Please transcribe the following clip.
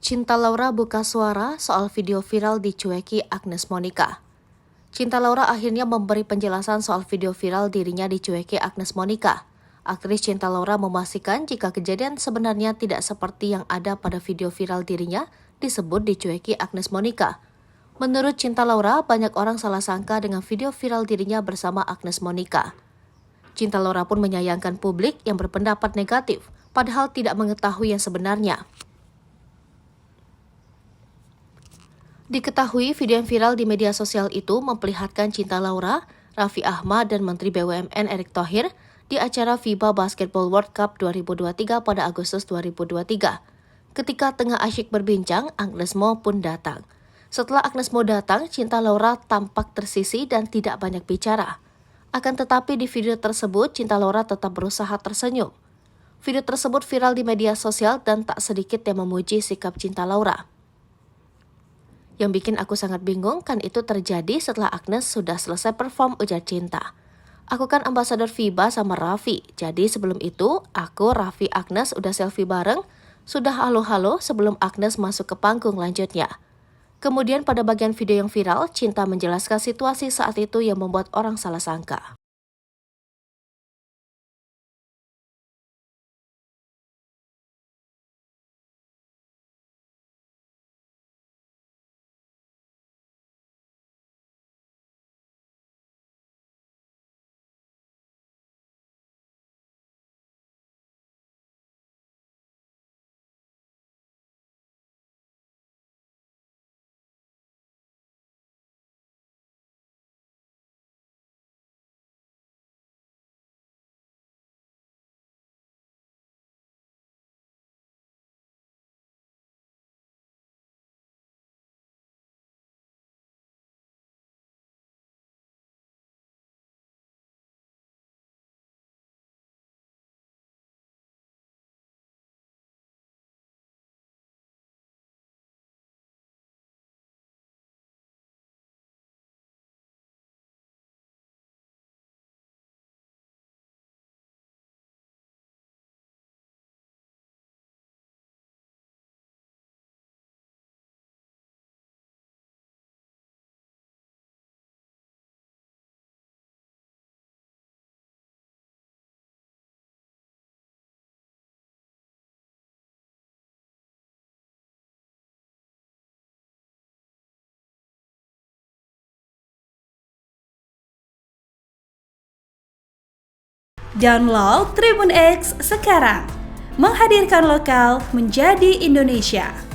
Cinta Laura buka suara soal video viral dicueki Agnes Monica. Cinta Laura akhirnya memberi penjelasan soal video viral dirinya dicueki Agnes Monica. Aktris Cinta Laura memastikan jika kejadian sebenarnya tidak seperti yang ada pada video viral dirinya disebut dicueki Agnes Monica. Menurut Cinta Laura, banyak orang salah sangka dengan video viral dirinya bersama Agnes Monica. Cinta Laura pun menyayangkan publik yang berpendapat negatif, padahal tidak mengetahui yang sebenarnya. Diketahui video yang viral di media sosial itu memperlihatkan Cinta Laura, Raffi Ahmad, dan Menteri BUMN Erick Thohir di acara FIBA Basketball World Cup 2023 pada Agustus 2023. Ketika tengah asyik berbincang, Agnes Mo pun datang. Setelah Agnes Mo datang, Cinta Laura tampak tersisi dan tidak banyak bicara. Akan tetapi di video tersebut, Cinta Laura tetap berusaha tersenyum. Video tersebut viral di media sosial dan tak sedikit yang memuji sikap Cinta Laura. Yang bikin aku sangat bingung kan itu terjadi setelah Agnes sudah selesai perform, ujar Cinta. Aku kan ambasador FIBA sama Raffi, jadi sebelum itu aku, Raffi, Agnes udah selfie bareng, sudah halo-halo sebelum Agnes masuk ke panggung lanjutnya. Kemudian pada bagian video yang viral, Cinta menjelaskan situasi saat itu yang membuat orang salah sangka. Download Tribun X sekarang, menghadirkan lokal menjadi Indonesia.